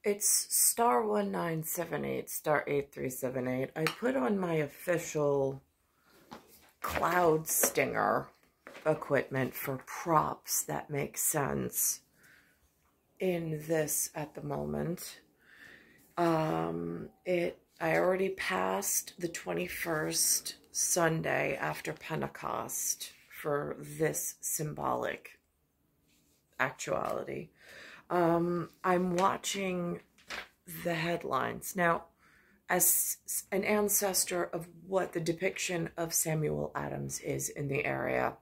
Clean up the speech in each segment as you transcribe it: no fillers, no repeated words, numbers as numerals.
It's star 1978, star 8378. I put on my official cloud stinger equipment for props that make sense in this at the moment. I already passed the 21st Sunday after Pentecost for this symbolic actuality. I'm watching the headlines. Now, as an ancestor of what the depiction of Samuel Adams is in the area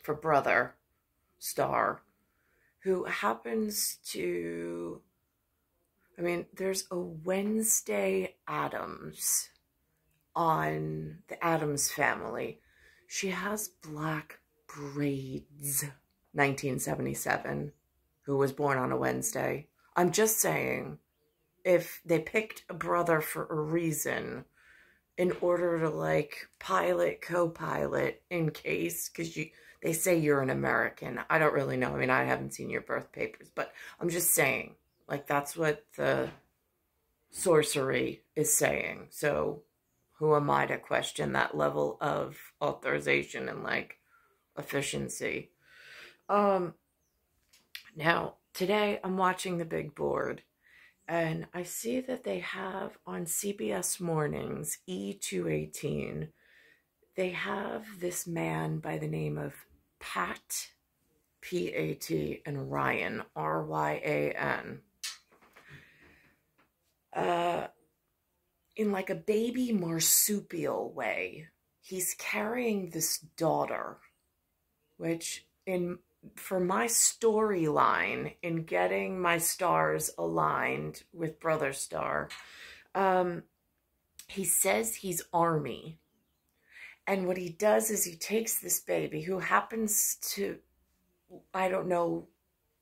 for Brother Star, who happens to, there's a Wednesday Addams on the Addams Family. She has black braids, 1977, who was born on a Wednesday. I'm just saying, if they picked a brother for a reason, in order to like pilot, co-pilot in case, because they say you're an American. I don't really know. I mean, I haven't seen your birth papers, but I'm just saying, like, that's what the sorcery is saying. So who am I to question that level of authorization and like efficiency? Now today I'm watching the big board, and I see that they have on CBS Mornings, E219, they have this man by the name of Pat, P-A-T, and Ryan, R-Y-A-N. In like a baby marsupial way, he's carrying this daughter, which for my storyline in getting my stars aligned with Brother Star, he says he's Army. And what he does is he takes this baby who happens to, I don't know,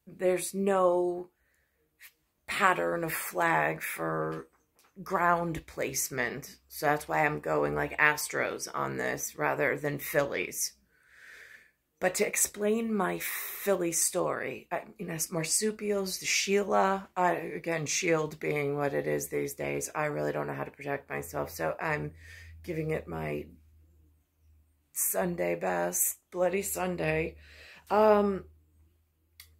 there's no pattern of flag for ground placement. So that's why I'm going like Astros on this rather than Phillies. But to explain my Philly story, marsupials, the Sheila, again, shield being what it is these days, I really don't know how to protect myself. So I'm giving it my Sunday best, Bloody Sunday.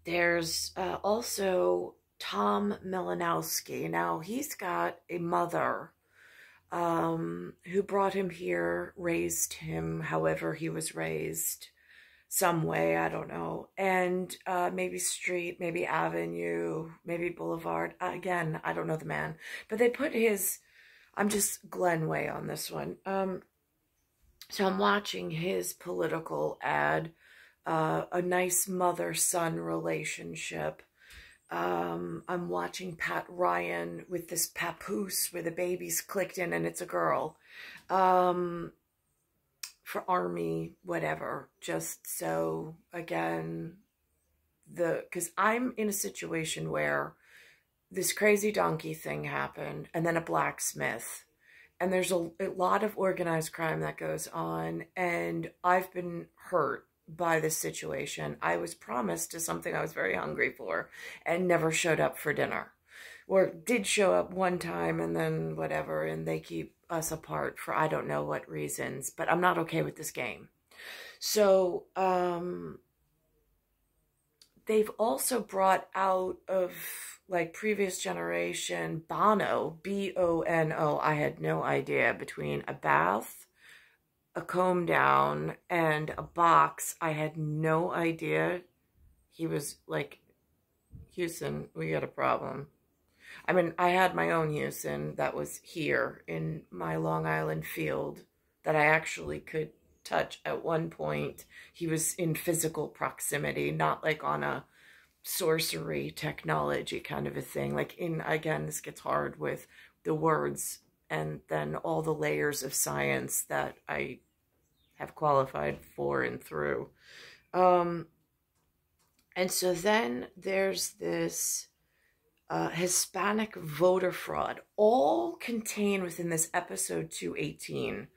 There's also Tom Melanowski. Now, he's got a mother who brought him here, raised him however he was raised, some way, I don't know. And maybe street, maybe avenue, maybe boulevard. Again, I don't know the man. But they put his, I'm just Glenway on this one. So I'm watching his political ad, a nice mother-son relationship. I'm watching Pat Ryan with this papoose where the baby's clicked in and it's a girl. For Army, whatever. Just so, again, because I'm in a situation where this crazy donkey thing happened, and then a blacksmith, and there's a lot of organized crime that goes on, and I've been hurt by this situation. I was promised to something I was very hungry for and never showed up for dinner, or did show up one time and then whatever, and they keep us apart for I don't know what reasons, but I'm not okay with this game. So they've also brought out of like previous generation Bono, B-O-N-O. I had no idea, between a bath, a comb down, and a box. I had no idea he was like, Houston, we got a problem. I mean, I had my own Houston that was here in my Long Island field that I actually could touch at one point. He was in physical proximity, not like on a sorcery technology kind of a thing. Like again, this gets hard with the words and then all the layers of science that I have qualified for and through. And so then there's this Hispanic voter fraud, all contained within this episode 218.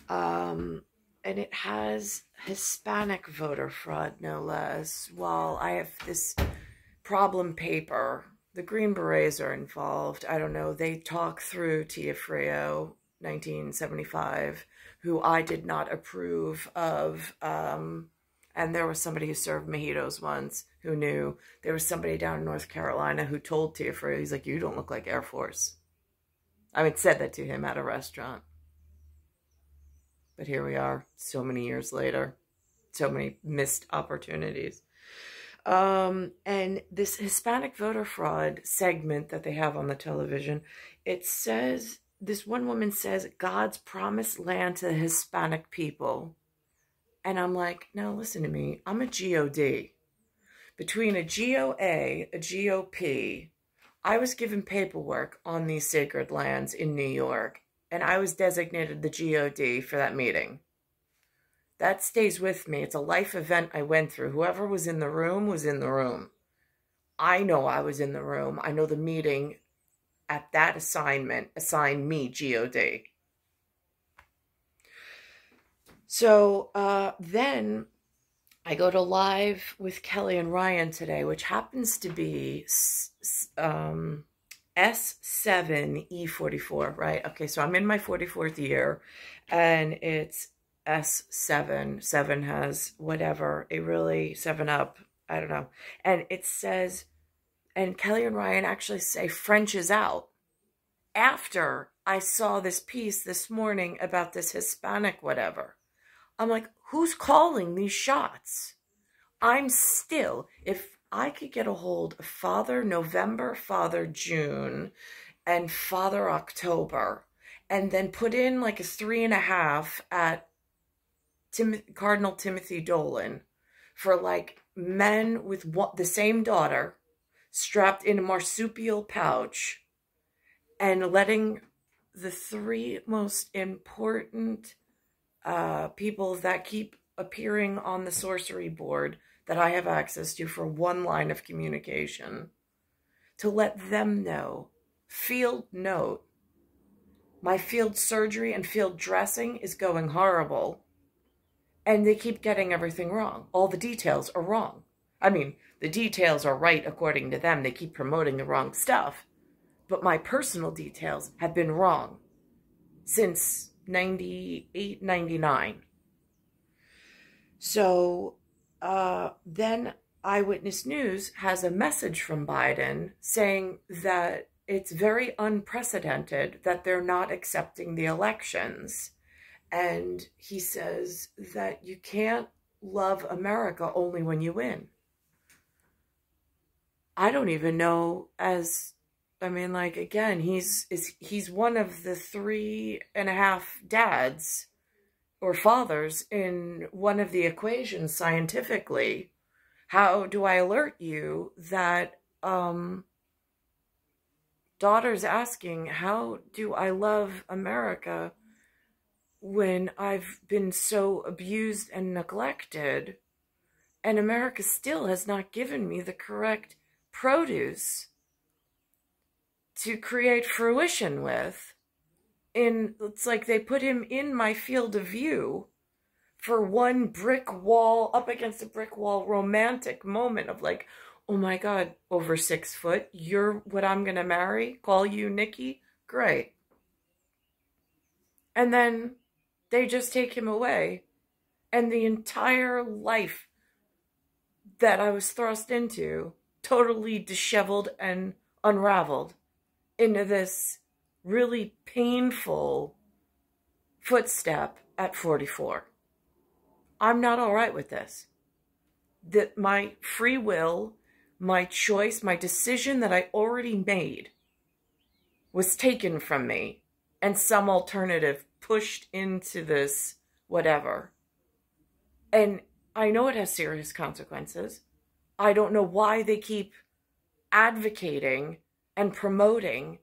And it has Hispanic voter fraud, no less, while I have this problem paper the Green Berets are involved. I don't know. They talk through Tia Frio, 1975, who I did not approve of. And there was somebody who served mojitos once who knew. There was somebody down in North Carolina who told Tia Frio, he's like, you don't look like Air Force. I mean, said that to him at a restaurant. But here we are, so many years later. So many missed opportunities. And this Hispanic voter fraud segment that they have on the television, it says, this one woman says, God's promised land to the Hispanic people. And I'm like, now listen to me. I'm a GOD. Between a GOA, a GOP, I was given paperwork on these sacred lands in New York, and I was designated the GOD for that meeting. That stays with me. It's a life event I went through. Whoever was in the room was in the room. I know I was in the room. I know the meeting at that assignment assigned me GOD. So then I go to Live with Kelly and Ryan today, which happens to be S7E44, right? Okay, so I'm in my 44th year, and it's S7. 7 has whatever, a really 7 up, I don't know. And it says, and Kelly and Ryan actually say French is out. After I saw this piece this morning about this Hispanic whatever, I'm like, who's calling these shots? I'm still, if I could get a hold of Father November, Father June, and Father October, and then put in like a 3.5 at Cardinal Timothy Dolan for like men with the same daughter strapped in a marsupial pouch, and letting the 3 most important people that keep appearing on the sorcery board that I have access to for one line of communication, to let them know, field note, my field surgery and field dressing is going horrible. And they keep getting everything wrong. All the details are wrong. I mean, the details are right according to them. They keep promoting the wrong stuff. But my personal details have been wrong since 98, 99. So then Eyewitness News has a message from Biden saying that it's very unprecedented that they're not accepting the elections. And he says that you can't love America only when you win. I don't even know again, he's one of the 3.5 dads or fathers in one of the equations scientifically. How do I alert you that daughter's asking, how do I love America when I've been so abused and neglected, and America still has not given me the correct produce to create fruition with? It's like they put him in my field of view for one brick wall, up against a brick wall romantic moment of like, oh my God, over 6 foot, you're what I'm gonna marry, call you Nikki, great. And then they just take him away, and the entire life that I was thrust into totally disheveled and unraveled into this really painful footstep at 44. I'm not all right with this. That my free will, my choice, my decision that I already made was taken from me, and some alternative pushed into this whatever. And I know it has serious consequences. I don't know why they keep advocating and promoting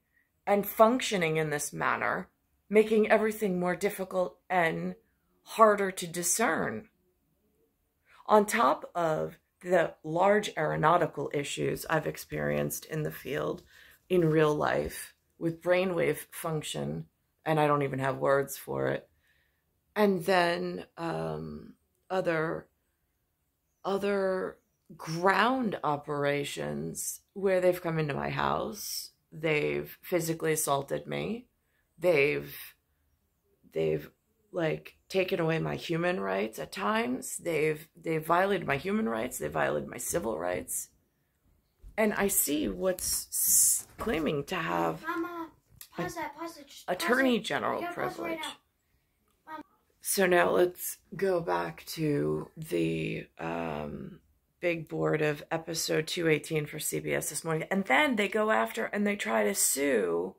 and functioning in this manner, making everything more difficult and harder to discern. On top of the large aeronautical issues I've experienced in the field, in real life, with brainwave function, and I don't even have words for it, and then other ground operations where they've come into my house, they've physically assaulted me, they've like taken away my human rights at times, they've violated my human rights, they've violated my civil rights. And I see what's claiming to have Mama, pause it. attorney general privilege. So now let's go back to the big board of episode 218 for CBS this morning. And then they go after and they try to sue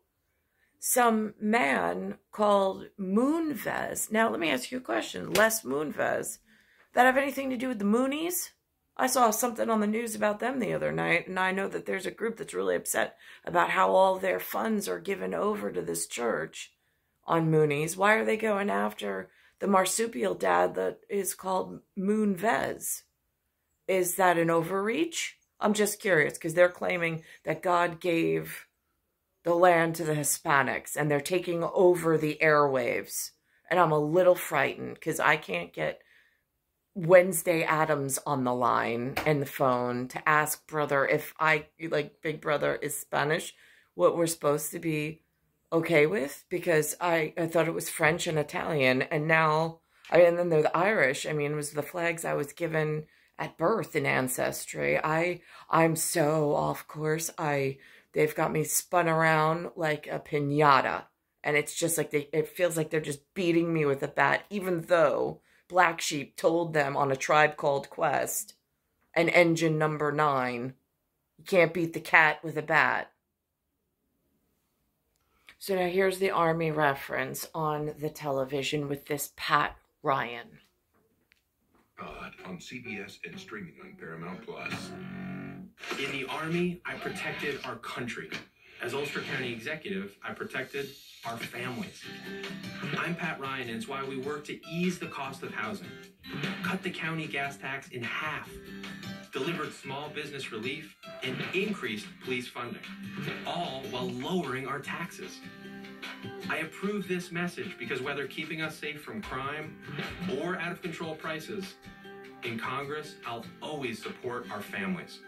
some man called Moonves. Now, let me ask you a question. Les Moonves. That have anything to do with the Moonies? I saw something on the news about them the other night, and I know that there's a group that's really upset about how all their funds are given over to this church on Moonies. Why are they going after the marsupial dad that is called Moonves? Is that an overreach? I'm just curious, because they're claiming that God gave the land to the Hispanics, and they're taking over the airwaves. And I'm a little frightened, because I can't get Wednesday Addams on the line and the phone to ask brother if Big Brother is Spanish, what we're supposed to be okay with, because I thought it was French and Italian, and now, and then they're the Irish. I mean, it was the flags I was given at birth in Ancestry. I'm so off course. They've got me spun around like a piñata, and it's just like it feels like they're just beating me with a bat, even though Black Sheep told them on A Tribe Called Quest and Engine Number 9, you can't beat the cat with a bat. So now here's the Army reference on the television with this Pat Ryan. On CBS and streaming on Paramount Plus. In the Army, I protected our country. As Ulster County Executive, I protected our families. I'm Pat Ryan, and it's why we work to ease the cost of housing, cut the county gas tax in half, delivered small business relief, and increased police funding, all while lowering our taxes. I approve this message because whether keeping us safe from crime or out of control prices, in Congress, I'll always support our families.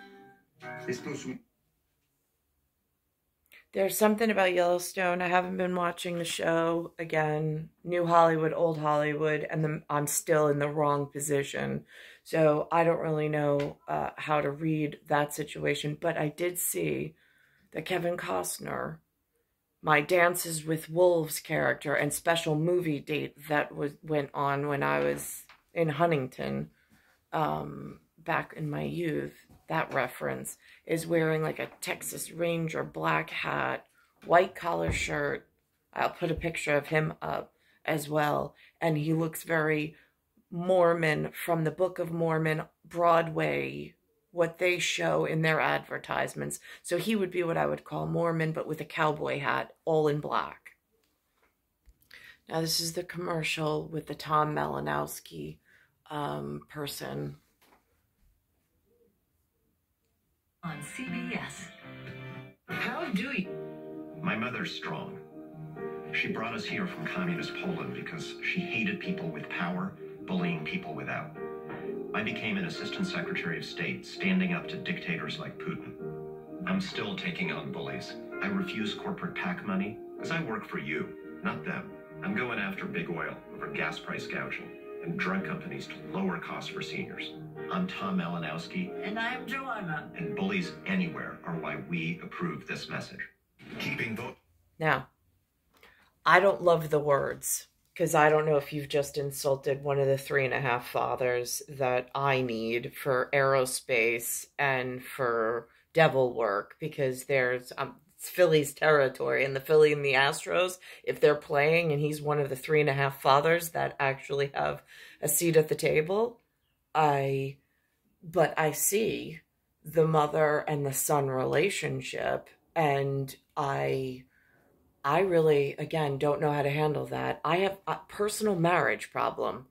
There's something about Yellowstone. I haven't been watching the show. Again, New Hollywood, Old Hollywood, and I'm still in the wrong position. So I don't really know how to read that situation. But I did see that Kevin Costner, my Dances with Wolves character and special movie date that went on when I was in Huntington back in my youth, that reference, is wearing like a Texas Ranger black hat, white collar shirt. I'll put a picture of him up as well. And he looks very Mormon from the Book of Mormon, Broadway, what they show in their advertisements. So he would be what I would call Mormon, but with a cowboy hat, all in black. Now this is the commercial with the Tom Malinowski person. On CBS. How do you? My mother's strong. She brought us here from communist Poland because she hated people with power, bullying people without. I became an assistant secretary of state, standing up to dictators like Putin. I'm still taking on bullies. I refuse corporate PAC money because I work for you, not them. I'm going after big oil over gas price gouging and drug companies to lower costs for seniors. I'm Tom Malinowski. And I'm Joanna. And bullies anywhere are why we approve this message. Keeping vote. Now, I don't love the words, because I don't know if you've just insulted one of the 3.5 fathers that I need for aerospace and for devil work, because there's it's Philly's territory, and the Philly and the Astros, if they're playing and he's one of the 3.5 fathers that actually have a seat at the table, but I see the mother and the son relationship, and I really, again, don't know how to handle that. I have a personal marriage problem.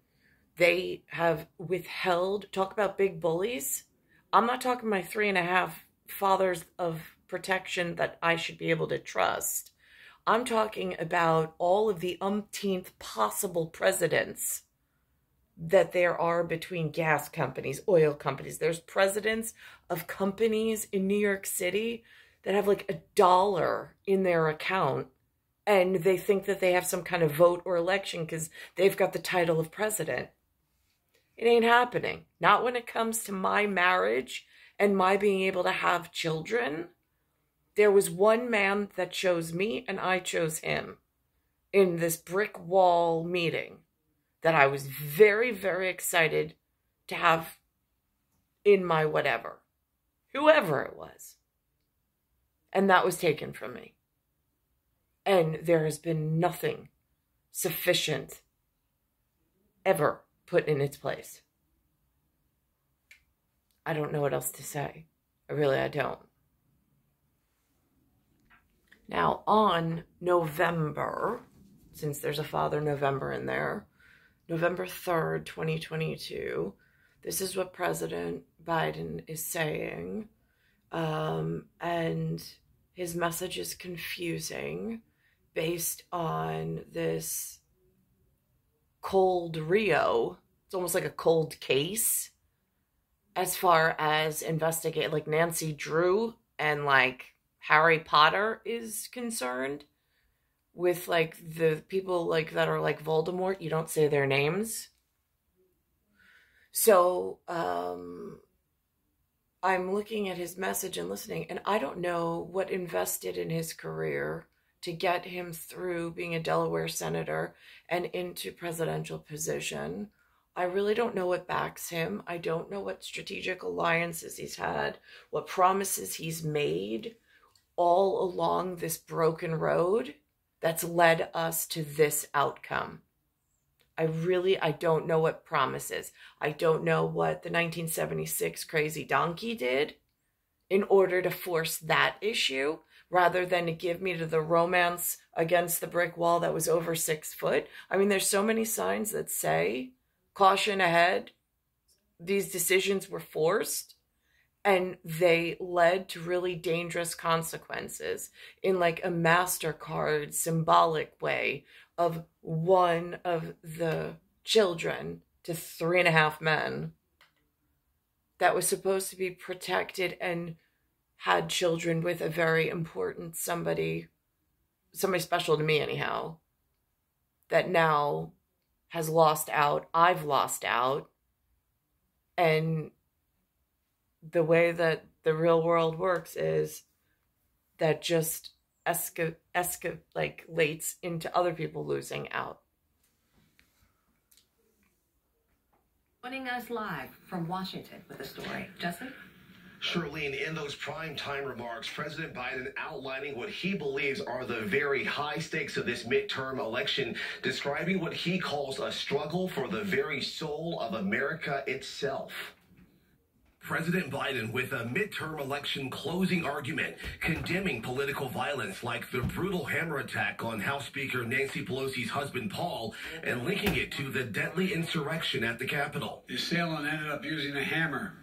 They have withheld, talk about big bullies. I'm not talking my 3.5 fathers of protection that I should be able to trust. I'm talking about all of the umpteenth possible presidents that there are between gas companies, oil companies. There's presidents of companies in New York City that have like $1 in their account, and they think that they have some kind of vote or election because they've got the title of president. It ain't happening. Not when it comes to my marriage and my being able to have children. There was one man that chose me and I chose him in this brick wall meeting that I was very, very excited to have in my whatever, whoever it was. And that was taken from me. And there has been nothing sufficient ever put in its place. I don't know what else to say. I don't. Now, on November, since there's a Father November in there, November 3rd, 2022, this is what President Biden is saying. And his message is confusing based on this cold Rio. It's almost like a cold case as far as investigate, like Nancy Drew and like Harry Potter is concerned. With like the people like that are like Voldemort, you don't say their names. So I'm looking at his message and listening, and I don't know what invested in his career to get him through being a Delaware senator and into presidential position. I really don't know what backs him. I don't know what strategic alliances he's had, what promises he's made all along this broken road that's led us to this outcome. I don't know what promises. I don't know what the 1976 crazy donkey did in order to force that issue, rather than to give me to the romance against the brick wall that was over 6 foot. I mean, there's so many signs that say, caution ahead. These decisions were forced, and they led to really dangerous consequences in like a MasterCard symbolic way of one of the children to 3.5 men that was supposed to be protected and had children with a very important somebody special to me anyhow, that now has lost out. I've lost out. And the way that the real world works is that just escalates into other people losing out. Joining us live from Washington with a story. Justin? Shirlene, in those prime-time remarks, President Biden outlining what he believes are the very high stakes of this midterm election, describing what he calls a struggle for the very soul of America itself. President Biden with a midterm election closing argument, condemning political violence like the brutal hammer attack on House Speaker Nancy Pelosi's husband, Paul, and linking it to the deadly insurrection at the Capitol. The assailant ended up using a hammer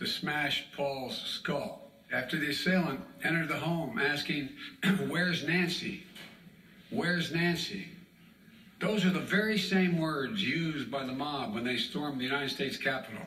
to smash Paul's skull. After the assailant entered the home asking, "Where's Nancy? Where's Nancy?" Those are the very same words used by the mob when they stormed the United States Capitol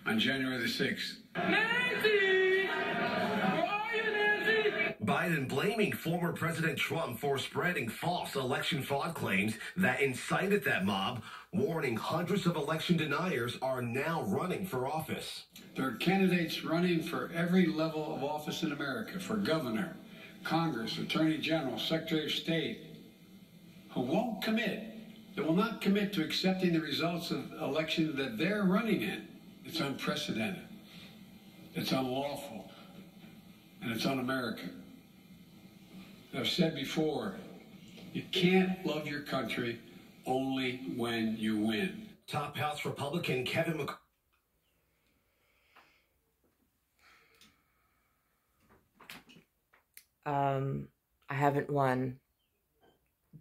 on January the 6th. Nancy! Where are you, Nancy? Biden blaming former President Trump for spreading false election fraud claims that incited that mob, warning hundreds of election deniers are now running for office. There are candidates running for every level of office in America, for governor, Congress, Attorney General, Secretary of State, who won't commit. They will not commit to accepting the results of elections that they're running in. It's unprecedented. It's unlawful. And it's un-American. As I've said before, you can't love your country only when you win. Top House Republican Kevin McCarthy. I haven't won,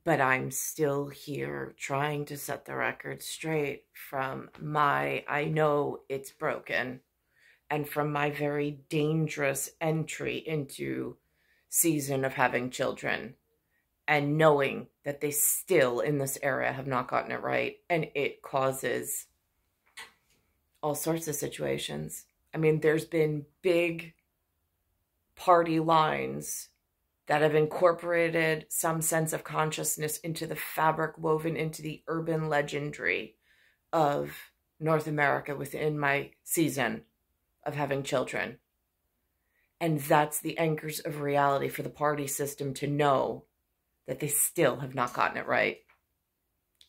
but I'm still here trying to set the record straight from I know it's broken, and from my very dangerous entry into season of having children, and knowing that they still in this era have not gotten it right, and it causes all sorts of situations. I mean, there's been big party lines that have incorporated some sense of consciousness into the fabric woven into the urban legendary of North America within my season of having children. And that's the anchors of reality for the party system to know that they still have not gotten it right.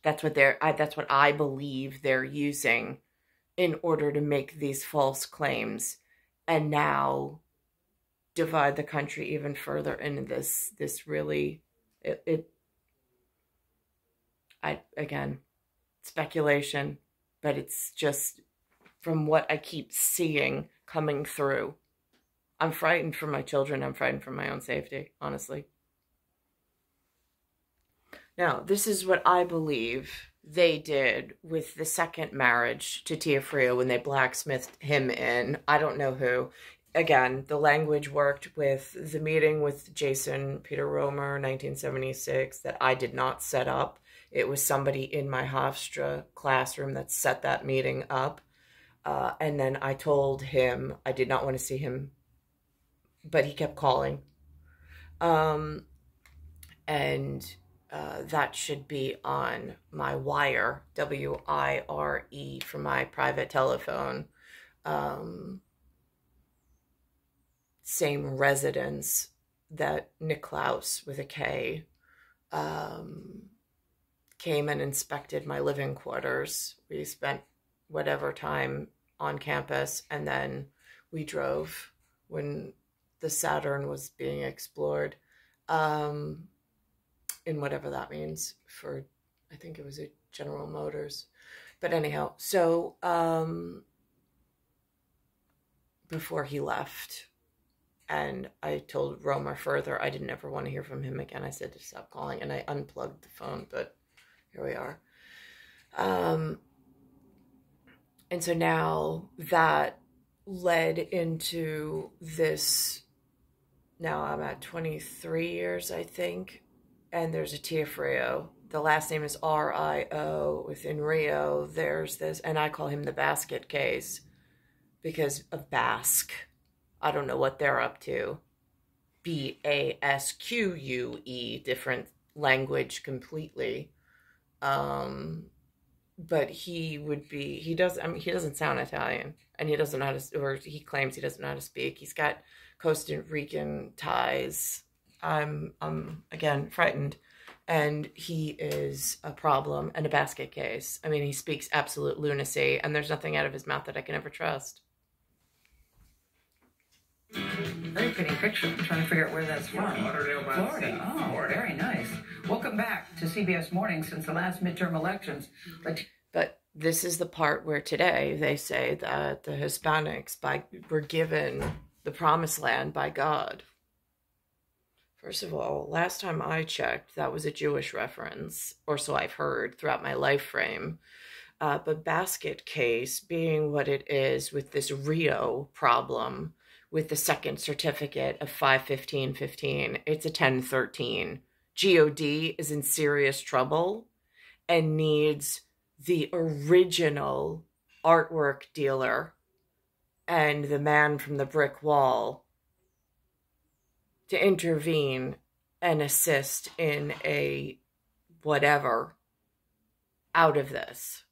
That's what I believe they're using in order to make these false claims and now divide the country even further into this really, again, speculation, but it's just from what I keep seeing coming through. I'm frightened for my children. I'm frightened for my own safety, honestly. Now, this is what I believe they did with the second marriage to Tia Frio when they blacksmithed him in. I don't know who. Again, the language worked with the meeting with Jason Peter Romer, 1976, that I did not set up. It was somebody in my Hofstra classroom that set that meeting up. And then I told him I did not want to see him, but he kept calling. That should be on my wire, W-I-R-E, for my private telephone. Same residence that Niklaus, with a K, came and inspected my living quarters. We spent whatever time on campus, and then we drove when the Saturn was being explored. In whatever that means for, I think it was a General Motors. But anyhow, so before he left, and I told Romer further, I didn't ever want to hear from him again. I said to stop calling, and I unplugged the phone, but here we are. And so now that led into this, now I'm at 23 years, I think. And there's a Tia Frio. The last name is R-I-O. Within Rio, there's this, and I call him the basket case because of Basque. I don't know what they're up to. B-A-S-Q-U-E, different language completely. But he would be, he doesn't sound Italian, and he doesn't know how to, or he claims he doesn't know how to speak. He's got Costa Rican ties. I'm again frightened, and he is a problem and a basket case. I mean, he speaks absolute lunacy, and there's nothing out of his mouth that I can ever trust. Very pretty picture. I'm trying to figure out where that's from. Florida. Oh, Florida. Very nice. Welcome back to CBS Mornings. Since the last midterm elections. But this is the part where today they say that the Hispanics were given the promised land by God. First of all, last time I checked, that was a Jewish reference, or so I've heard throughout my life frame. But basket case being what it is with this Rio problem, with the second certificate of 51515, it's a 1013. GOD is in serious trouble and needs the original artwork dealer and the man from the brick wall to intervene and assist in a whatever out of this.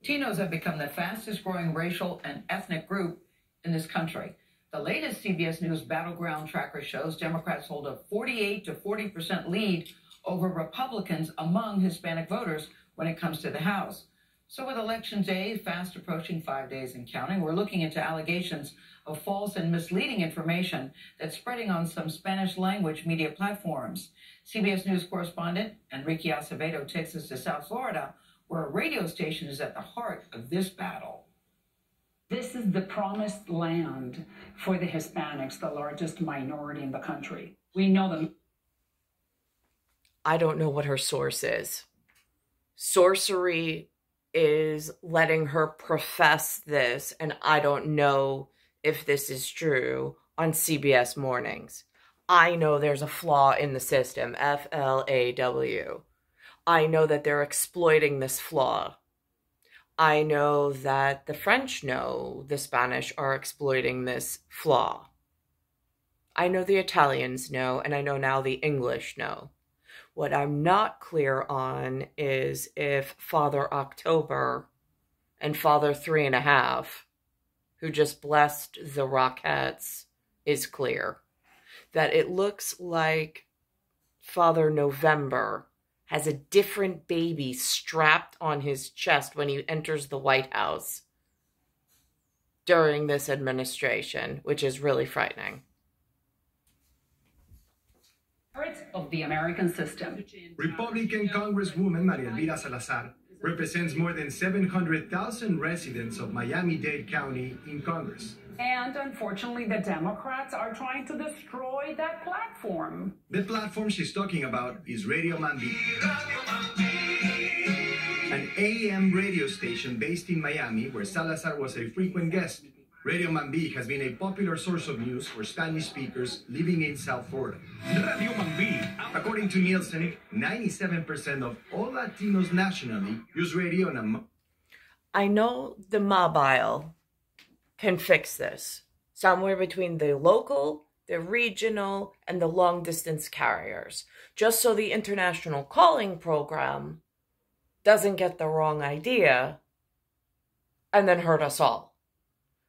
Latinos have become the fastest growing racial and ethnic group in this country. The latest CBS News Battleground Tracker shows Democrats hold a 48 to 40% lead over Republicans among Hispanic voters when it comes to the House. So with Election Day fast approaching, 5 days and counting, we're looking into allegations of false and misleading information that's spreading on some Spanish language media platforms. CBS News correspondent Enrique Acevedo takes us to South Florida, where a radio station is at the heart of this battle. This is the promised land for the Hispanics, the largest minority in the country. We know them. I don't know what her source is. Sorcery is letting her profess this, and I don't know if this is true, on CBS Mornings. I know there's a flaw in the system, F-L-A-W. I know that they're exploiting this flaw. I know that the French know the Spanish are exploiting this flaw. I know the Italians know, and I know now the English know. What I'm not clear on is if Father October and Father 3.5, who just blessed the Rockettes, is clear. That it looks like Father November has a different baby strapped on his chest when he enters the White House during this administration, which is really frightening. Of the American system. Republican Congresswoman Maria Elvira Salazar represents more than 700,000 residents of Miami-Dade County in Congress. And unfortunately, the Democrats are trying to destroy that platform. The platform she's talking about is Radio Mambi, an AM radio station based in Miami where Salazar was a frequent guest. Radio Mambi has been a popular source of news for Spanish speakers living in South Florida. Radio Mambi. According to Nielsen, 97% of all Latinos nationally use radio on a... I know the mobile can fix this. Somewhere between the local, the regional, and the long-distance carriers. Just so the international calling program doesn't get the wrong idea and then hurt us all.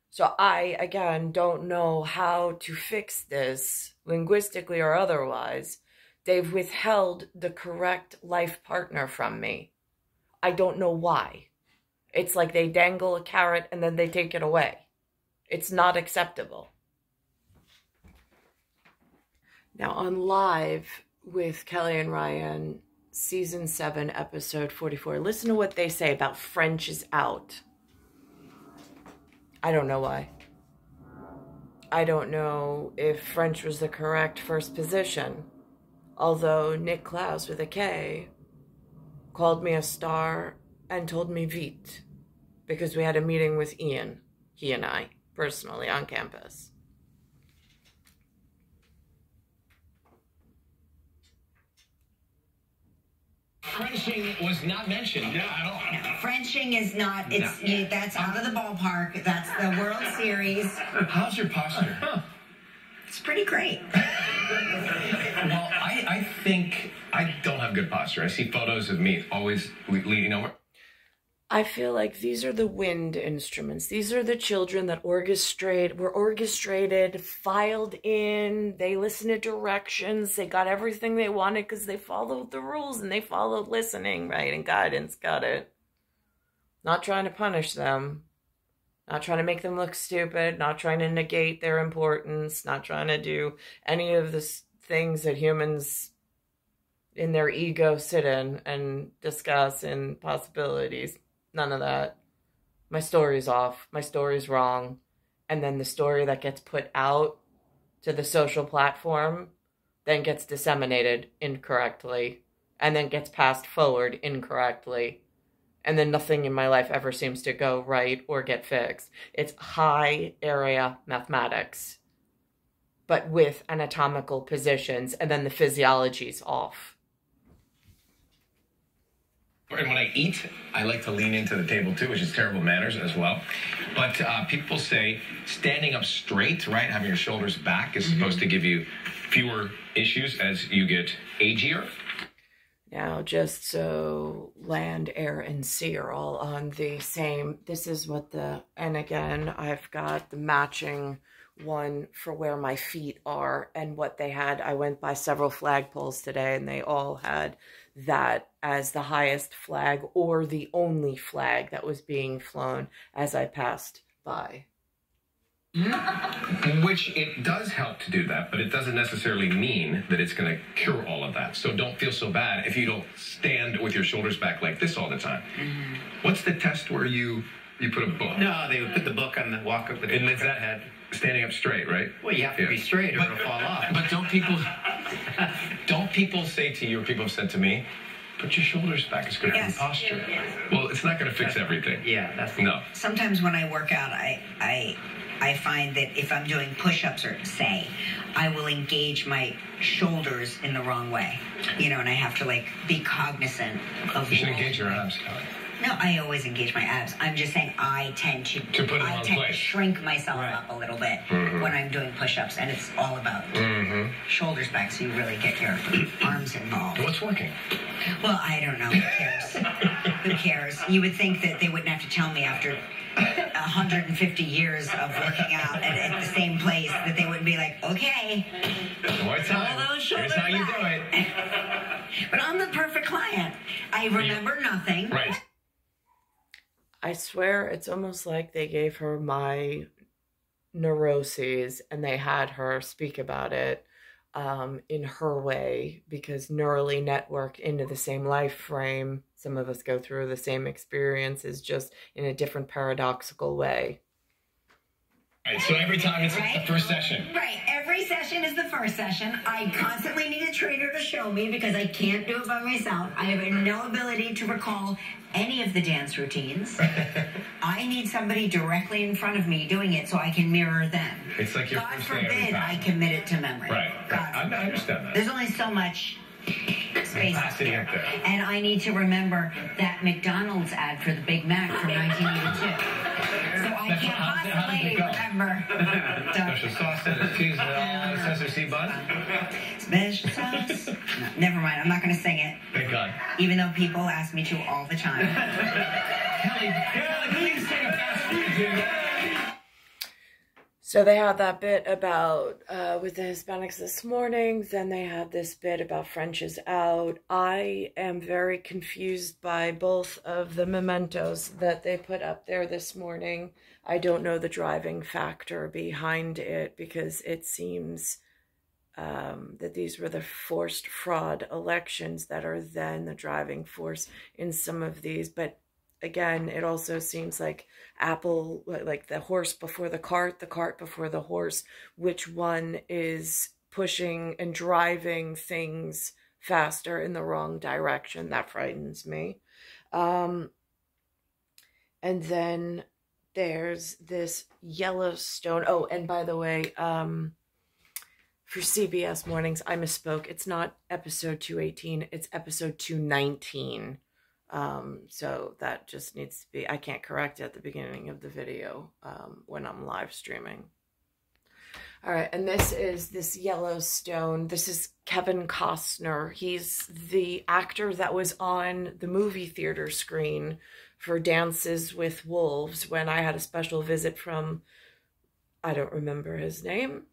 So I, again, don't know how to fix this, linguistically or otherwise. They've withheld the correct life partner from me. I don't know why. It's like they dangle a carrot and then they take it away. It's not acceptable. Now, on Live with Kelly and Ryan, Season 7, Episode 44, listen to what they say about French is out. I don't know why. I don't know if French was the correct first position. Although Nick Klaus with a K called me a star and told me vite because we had a meeting with Ian, he and I, personally on campus. Frenching was not mentioned. No, at all. No, Frenching is not. It's no. That's out of the ballpark. That's the World Series. How's your posture? It's pretty great. Well, I think I don't have good posture. I see photos of me always leaning over. I feel like these are the wind instruments. These are the children that were orchestrated, filed in, they listened to directions, they got everything they wanted because they followed the rules and they followed listening, right, and guidance, got it. Not trying to punish them, not trying to make them look stupid, not trying to negate their importance, not trying to do any of the things that humans in their ego sit in and discuss in possibilities. None of that. My story's off. My story's wrong. And then the story that gets put out to the social platform then gets disseminated incorrectly and then gets passed forward incorrectly. And then nothing in my life ever seems to go right or get fixed. It's high area mathematics, but with anatomical positions, and then the physiology's off. And when I eat, I like to lean into the table too, which is terrible manners as well. But people say standing up straight, right, having your shoulders back is supposed to give you fewer issues as you get agier. Now, just so land, air, and sea are all on the same, this is what and again, I've got the matching one for where my feet are and what they had. I went by several flagpoles today and they all had that as the highest flag or the only flag that was being flown as I passed by. Which it does help to do that, but it doesn't necessarily mean that it's going to cure all of that. So don't feel so bad if you don't stand with your shoulders back like this all the time. What's the test where you put a book? No, they would put the book on the walk up with the head. Standing up straight, right? Well, you have to be straight or it'll fall off. But don't people say to you, or people have said to me, put your shoulders back, it's good for your posture. Well, it's not going to fix everything. Yeah, that's no. Sometimes when I work out, I find that if I'm doing push-ups or say, I will engage my shoulders in the wrong way. You know, and I have to like be cognizant of you should engage your abs. No, I always engage my abs. I'm just saying I tend to put them on to place. shrink myself up a little bit when I'm doing push-ups, and it's all about shoulders back, so you really get your arms involved. What's working? Well, I don't know. Who cares? Who cares? You would think that they wouldn't have to tell me after 150 years of working out at the same place that they wouldn't be like, okay, more time. All those shoulders Here's how you back. do it. But I'm the perfect client. I remember nothing. Right. I swear it's almost like they gave her my neuroses and they had her speak about it in her way, because neurally networked into the same life frame. Some of us go through the same experiences, just in a different paradoxical way. Right, so every time it's the first session. Right, every session is the first session. I constantly need a trainer to show me because I can't do it by myself. I have no ability to recall any of the dance routines. I need somebody directly in front of me doing it so I can mirror them. It's like your God first day every forbid time. I commit it to memory. Right. I understand that. There's only so much space up Capacity here. up there. And I need to remember that McDonald's ad for the Big Mac from 1982. So I can't possibly remember. Special sauce and cheese and Cesar C bun. Special sauce. No, never mind. I'm not going to sing it. Thank God. Even though people ask me to all the time. Kelly, please take a fast food here. So they had that bit about with the Hispanics this morning. Then they had this bit about French is out. I am very confused by both of the mementos that they put up there this morning. I don't know the driving factor behind it, because it seems that these were the forced fraud elections that are then the driving force in some of these. But again, it also seems like Apple, like the horse before the cart before the horse. Which one is pushing and driving things faster in the wrong direction? That frightens me. And then there's this Yellowstone. Oh, and by the way, for CBS Mornings, I misspoke. It's not episode 218. It's episode 219. So that just needs to be, I can't correct it at the beginning of the video when I'm live streaming. All right, and this is this Yellowstone. This is Kevin Costner. He's the actor that was on the movie theater screen for Dances with Wolves when I had a special visit from, I don't remember his name,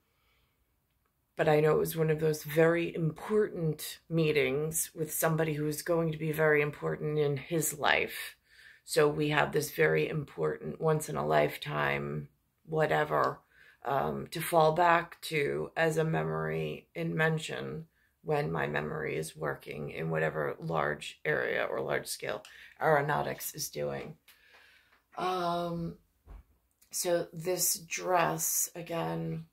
but I know it was one of those very important meetings with somebody who is going to be very important in his life. So we have this very important, once-in-a-lifetime, whatever, to fall back to as a memory in mention when my memory is working in whatever large area or large-scale aeronautics is doing. So this dress, again,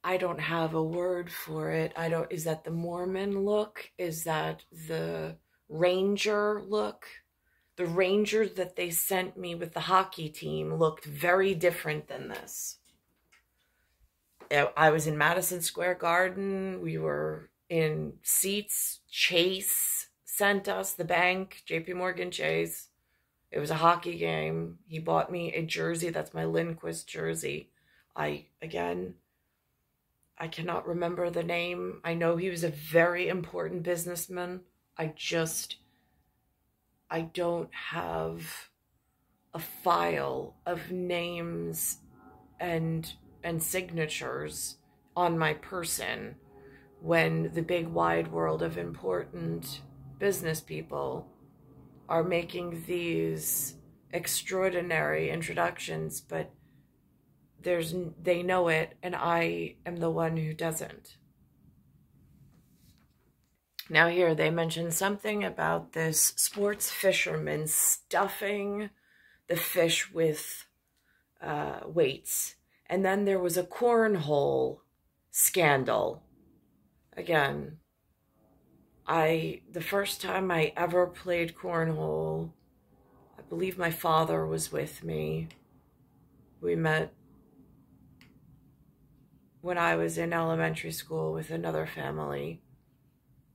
I don't have a word for it. Is that the Mormon look? Is that the Ranger look? The Ranger that they sent me with the hockey team looked very different than this. I was in Madison Square Garden. We were in seats. Chase sent us, the bank, JP Morgan Chase. It was a hockey game. He bought me a jersey. That's my Lindquist jersey. I cannot remember the name. I know he was a very important businessman. I don't have a file of names and signatures on my person when the big wide world of important business people are making these extraordinary introductions, but they know it, and I am the one who doesn't. Now here, they mentioned something about this sports fisherman stuffing the fish with weights. And then there was a cornhole scandal. Again, the first time I ever played cornhole, I believe my father was with me. We met when I was in elementary school with another family.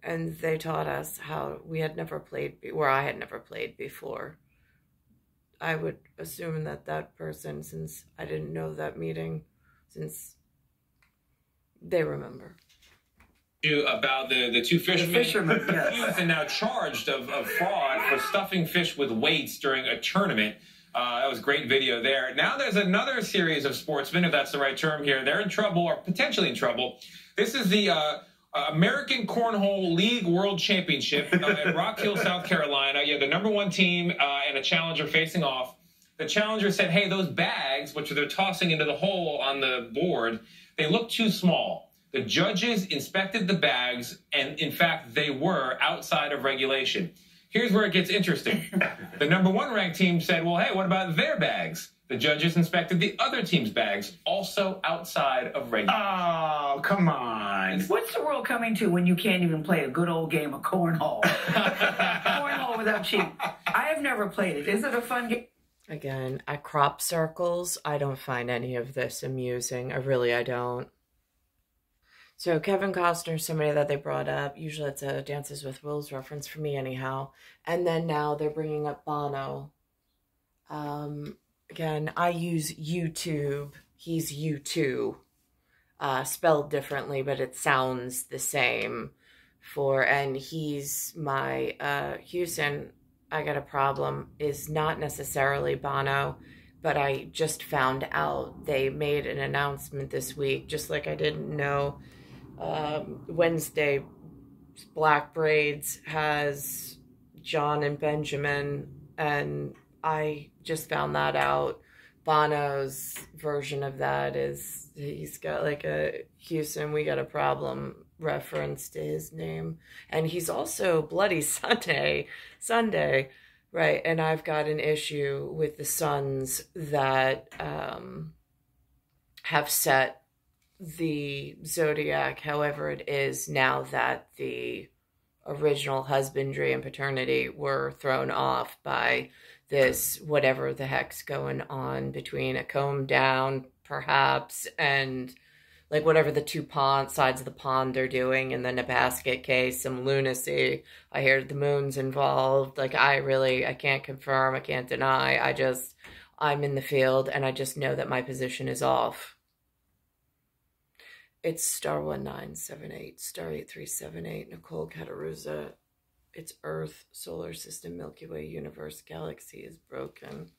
and they taught us how we had never played, where I had never played before. I would assume that that person, since I didn't know that meeting, since they remember. About the two fishermen, yes. And now charged of fraud for stuffing fish with weights during a tournament. That was great video there. Now there's another series of sportsmen, if that's the right term here. They're in trouble, or potentially in trouble. This is the American Cornhole League World Championship in Rock Hill, South Carolina. You have the #1 team and a challenger facing off. The challenger said, hey, those bags, which they're tossing into the hole on the board, they look too small. The judges inspected the bags, and in fact, they were outside of regulation. Here's where it gets interesting. The #1 ranked team said, well, hey, what about their bags? The judges inspected the other team's bags, also outside of regulation. Oh, come on. What's the world coming to when you can't even play a good old game of cornhole? Cornhole without cheating. I have never played it. Is it a fun game? Again, at crop circles, I don't find any of this amusing. I don't. So Kevin Costner, somebody that they brought up. Usually it's a Dances with Wolves reference for me anyhow. And then now they're bringing up Bono. Again, I use YouTube. He's U2. Spelled differently, but it sounds the same. And he's my Houston, I got a problem, is not necessarily Bono. But I just found out they made an announcement this week, just like I didn't know. Wednesday, Black Braids has John and Benjamin, and I just found that out. Bono's version of that is he's got like a Houston, we got a problem reference to his name. And he's also Bloody Sunday, right? And I've got an issue with the sons that have set the zodiac however it is now that the original husbandry and paternity were thrown off by this whatever the heck's going on between a comb down perhaps and like whatever the two sides of the pond are doing, and then a basket case, some lunacy. I hear the moon's involved. Like I can't confirm, I can't deny. I'm in the field and I just know that my position is off. It's star 1978, star 8378, Nicole, Cattaruzza. It's Earth, solar system, Milky Way, universe, galaxy is broken.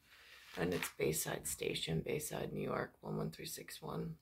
And it's Bayside Station, Bayside, New York, 11361.